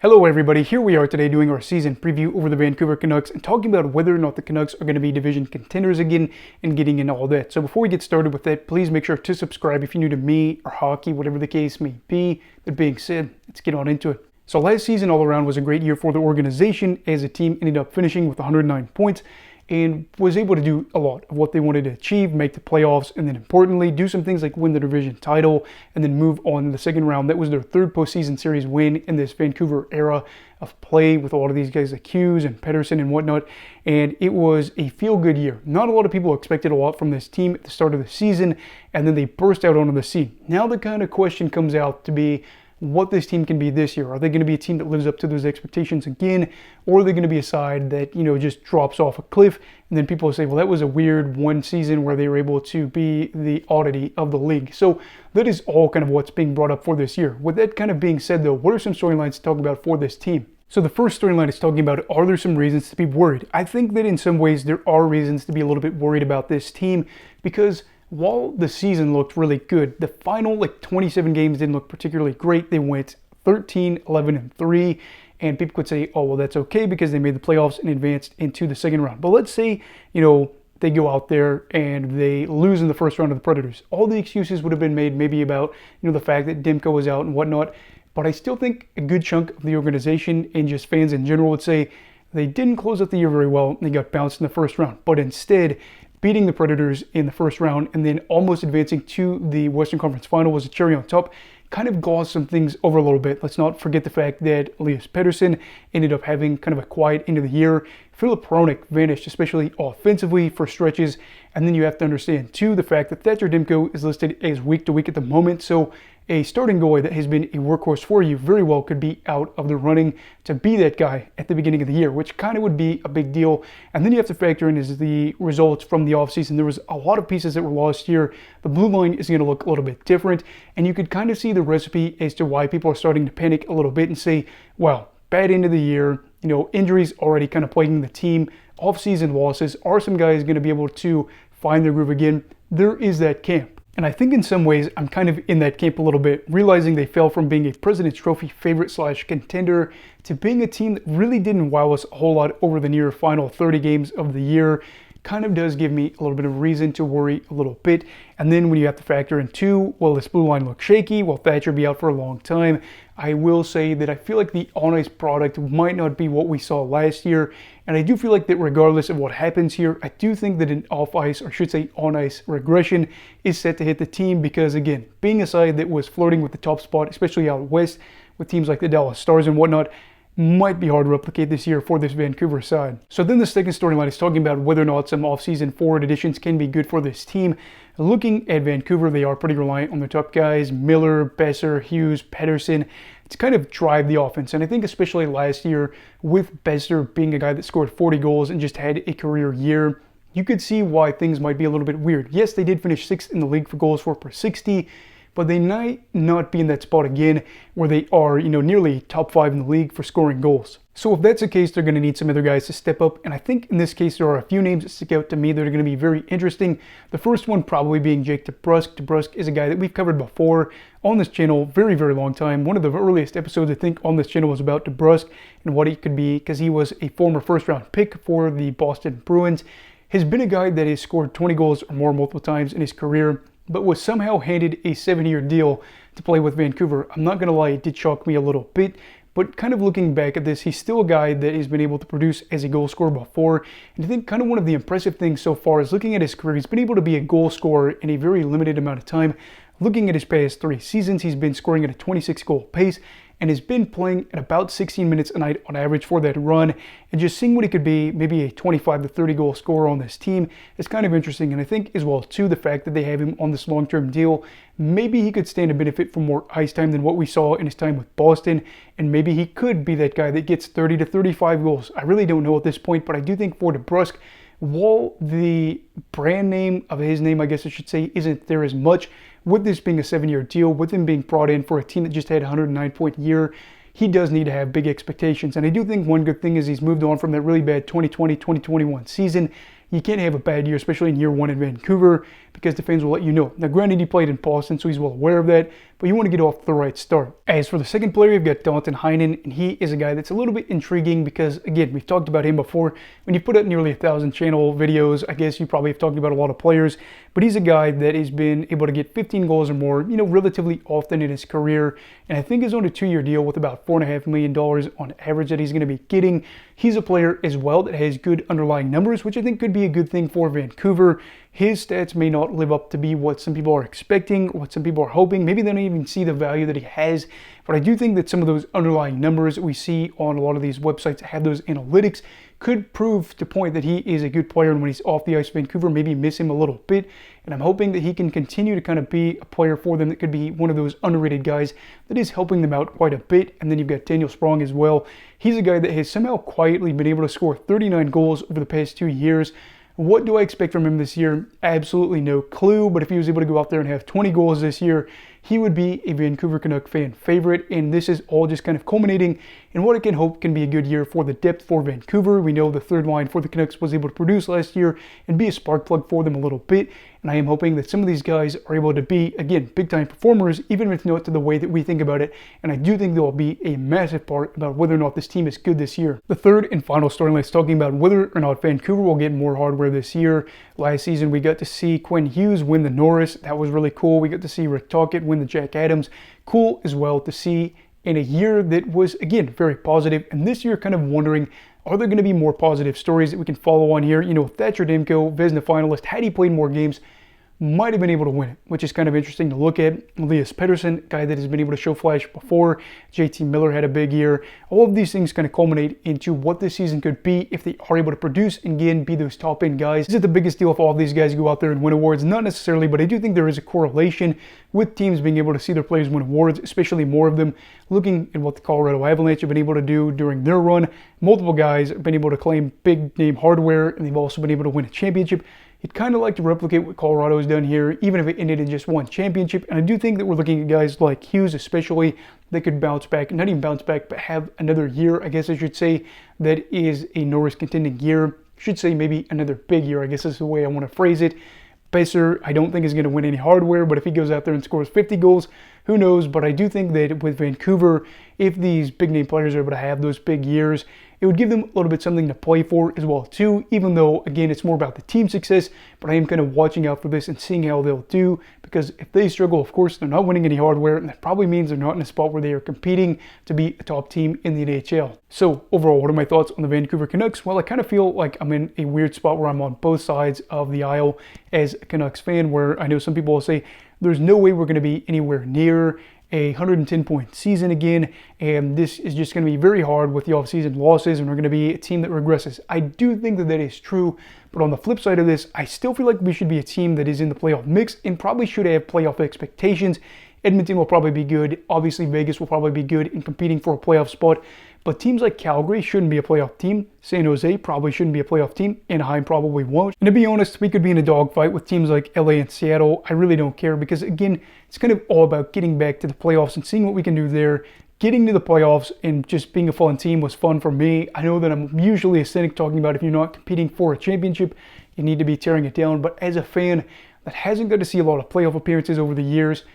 Hello everybody, here we are today doing our season preview over the Vancouver Canucks and talking about whether or not the Canucks are going to be division contenders again and getting into all that. So before we get started with that, please make sure to subscribe if you're new to me or hockey, whatever the case may be. That being said, let's get on into it. So last season all around was a great year for the organization as the team ended up finishing with 109 points and was able to do a lot of what they wanted to achieve, make the playoffs, and then importantly, do some things like win the division title and then move on to the second round. That was their third postseason series win in this Vancouver era of play with a lot of these guys like Hughes and Pettersson and whatnot, and it was a feel-good year. Not a lot of people expected a lot from this team at the start of the season, and then they burst out onto the scene. Now the kind of question comes out to be what this team can be this year. Are they going to be a team that lives up to those expectations again, or are they going to be a side that, just drops off a cliff, and then people say, well, that was a weird one season where they were able to be the oddity of the league. So that is all kind of what's being brought up for this year. With that kind of being said, though, what are some storylines to talk about for this team? So the first storyline is talking about, are there some reasons to be worried? I think that in some ways there are reasons to be a little bit worried about this team because while the season looked really good, the final 27 games didn't look particularly great. They went 13, 11, and 3, and people could say, oh, well, that's okay because they made the playoffs and advanced into the second round. But let's say, they go out there and they lose in the first round of the Predators. All the excuses would have been made maybe about, the fact that Demko was out and whatnot. But I still think a good chunk of the organization and just fans in general would say they didn't close out the year very well and they got bounced in the first round. But instead, beating the Predators in the first round and then almost advancing to the Western Conference Final was a cherry on top. Kind of glossed some things over a little bit. Let's not forget the fact that Elias Pettersson ended up having kind of a quiet end of the year. Philip Hronek vanished, especially offensively for stretches. And then you have to understand, too, the fact that Thatcher Demko is listed as week to week at the moment. So a starting goalie that has been a workhorse for you very well could be out of the running to be that guy at the beginning of the year, which kind of would be a big deal. And then you have to factor in is the results from the offseason. There was a lot of pieces that were lost here. The blue line is going to look a little bit different, and you could kind of see the recipe as to why people are starting to panic a little bit and say, well, bad end of the year, injuries already kind of plaguing the team, offseason losses. Are some guys going to be able to find their groove again? There is that camp. And I think in some ways, I'm kind of in that camp a little bit, realizing they fell from being a President's Trophy favorite / contender to being a team that really didn't wow us a whole lot over the near final 30 games of the year. Kind of does give me a little bit of reason to worry a little bit. And then when you have to factor in too, well, this blue line looks shaky, will Thatcher be out for a long time? I will say that I feel like the on-ice product might not be what we saw last year. And I do feel like that regardless of what happens here, I do think that an off-ice, or I should say on-ice regression is set to hit the team because, again, being a side that was flirting with the top spot, especially out west with teams like the Dallas Stars and whatnot, might be hard to replicate this year for this Vancouver side. So then the second storyline is talking about whether or not some offseason forward additions can be good for this team. Looking at Vancouver, they are pretty reliant on their top guys, Miller, Besser, Hughes, Pettersson, to kind of drive the offense. And I think especially last year with Besser being a guy that scored 40 goals and just had a career year, you could see why things might be a little bit weird. Yes, they did finish 6th in the league for goals for per 60, but they might not be in that spot again where they are, nearly top 5 in the league for scoring goals. So if that's the case, they're going to need some other guys to step up. And I think in this case, there are a few names that stick out to me that are going to be very interesting. The first one probably being Jake DeBrusk. DeBrusk is a guy that we've covered before on this channel, very, very long time. One of the earliest episodes, I think, on this channel was about DeBrusk and what he could be because he was a former first-round pick for the Boston Bruins. Has been a guy that has scored 20 goals or more multiple times in his career, but was somehow handed a 7-year deal to play with Vancouver. I'm not going to lie, it did shock me a little bit, but kind of looking back at this, he's still a guy that has been able to produce as a goal scorer before. And I think kind of one of the impressive things so far is looking at his career, he's been able to be a goal scorer in a very limited amount of time. Looking at his past 3 seasons, he's been scoring at a 26-goal pace and has been playing at about 16 minutes a night on average for that run. And just seeing what he could be, maybe a 25 to 30 goal scorer on this team, is kind of interesting. And I think as well, too, the fact that they have him on this long-term deal, maybe he could stand to benefit from more ice time than what we saw in his time with Boston. And maybe he could be that guy that gets 30 to 35 goals. I really don't know at this point, but I do think for DeBrusk, while the brand name of his name, I guess I should say, isn't there as much, with this being a 7-year deal, with him being brought in for a team that just had a 109-point year, he does need to have big expectations. And I do think one good thing is he's moved on from that really bad 2020-2021 season. you can't have a bad year, especially in year one in Vancouver, because the fans will let you know. Now, granted, he played in Boston, so he's well aware of that, but you want to get off to the right start. As for the second player, you've got Dalton Heinen, and he is a guy that's a little bit intriguing because, again, we've talked about him before. When you put out nearly 1,000 channel videos, I guess you probably have talked about a lot of players, but he's a guy that has been able to get 15 goals or more, relatively often in his career, and I think is on a 2-year deal with about $4.5 million on average that he's going to be getting. He's a player as well that has good underlying numbers, which I think could be a good thing for Vancouver. His stats may not live up to be what some people are expecting or what some people are hoping. Maybe they don't even see the value that he has. But I do think that some of those underlying numbers that we see on a lot of these websites that have those analytics could prove to point that he is a good player, and when he's off the ice, Vancouver maybe miss him a little bit. And I'm hoping that he can continue to kind of be a player for them that could be one of those underrated guys that is helping them out quite a bit. And then you've got Daniel Sprong as well. He's a guy that has somehow quietly been able to score 39 goals over the past 2 years. What do I expect from him this year? Absolutely no clue, but if he was able to go out there and have 20 goals this year, he would be a Vancouver Canuck fan favorite, and this is all just kind of culminating in what I can hope can be a good year for the depth for Vancouver. We know the third line for the Canucks was able to produce last year and be a spark plug for them a little bit, and I am hoping that some of these guys are able to be, again, big-time performers, even if not to the way that we think about it, and I do think they'll be a massive part about whether or not this team is good this year. The third and final storyline is talking about whether or not Vancouver will get more hardware this year. Last season, we got to see Quinn Hughes win the Norris. That was really cool. We got to see Rick Tocchet win the Jack Adams. Cool as well to see in a year that was, again, very positive. And this year, kind of wondering, are there going to be more positive stories that we can follow on here? Thatcher Demko, Vezina finalist, had he played more games, might have been able to win it, which is kind of interesting to look at. Elias Pettersson, guy that has been able to show flash before. JT Miller had a big year. All of these things kind of culminate into what this season could be if they are able to produce and, again, be those top-end guys. Is it the biggest deal if all of these guys go out there and win awards? Not necessarily, but I do think there is a correlation with teams being able to see their players win awards, especially more of them. Looking at what the Colorado Avalanche have been able to do during their run, multiple guys have been able to claim big-name hardware, and they've also been able to win a championship. You'd kind of like to replicate what Colorado has done here, even if it ended in just one championship. And I do think that we're looking at guys like Hughes especially that could bounce back, not even bounce back, but have another year, I guess I should say, that is a Norris contending year. Should say maybe another big year, I guess is the way I want to phrase it. Besser, I don't think is going to win any hardware, but if he goes out there and scores 50 goals, who knows? But I do think that with Vancouver, if these big name players are able to have those big years, it would give them a little bit something to play for as well too, even though, again, it's more about the team success, but I am kind of watching out for this and seeing how they'll do, because if they struggle, of course, they're not winning any hardware, and that probably means they're not in a spot where they are competing to be a top team in the NHL. So, overall, what are my thoughts on the Vancouver Canucks? Well, I kind of feel like I'm in a weird spot where I'm on both sides of the aisle as a Canucks fan, where I know some people will say, there's no way we're going to be anywhere near a 110-point season again, and this is just going to be very hard with the offseason losses, and we're going to be a team that regresses. I do think that that is true, but on the flip side of this, I still feel like we should be a team that is in the playoff mix and probably should have playoff expectations. Edmonton will probably be good. Obviously, Vegas will probably be good in competing for a playoff spot. But teams like Calgary shouldn't be a playoff team. San Jose probably shouldn't be a playoff team. Anaheim probably won't. And to be honest, we could be in a dogfight with teams like LA and Seattle. I really don't care because, again, it's kind of all about getting back to the playoffs and seeing what we can do there. Getting to the playoffs and just being a fun team was fun for me. I know that I'm usually a cynic talking about if you're not competing for a championship, you need to be tearing it down. But as a fan that hasn't got to see a lot of playoff appearances over the years,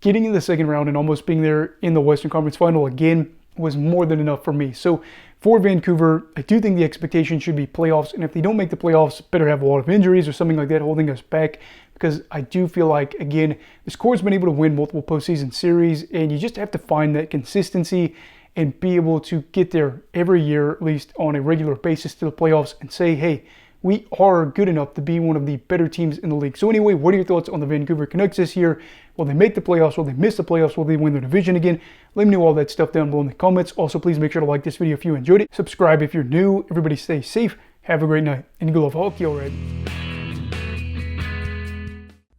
getting in the second round and almost being there in the Western Conference Final again was more than enough for me. So for Vancouver, I do think the expectation should be playoffs. And if they don't make the playoffs, better have a lot of injuries or something like that holding us back. Because I do feel like, again, this core's been able to win multiple postseason series. And you just have to find that consistency and be able to get there every year, at least on a regular basis to the playoffs and say, hey, we are good enough to be one of the better teams in the league. So anyway, what are your thoughts on the Vancouver Canucks this year? Will they make the playoffs? Will they miss the playoffs? Will they win their division again? Let me know all that stuff down below in the comments. Also, please make sure to like this video if you enjoyed it. Subscribe if you're new. Everybody stay safe. Have a great night. And go love hockey, alright?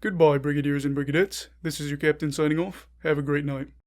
Goodbye, Brigadiers and Brigadettes. This is your captain signing off. Have a great night.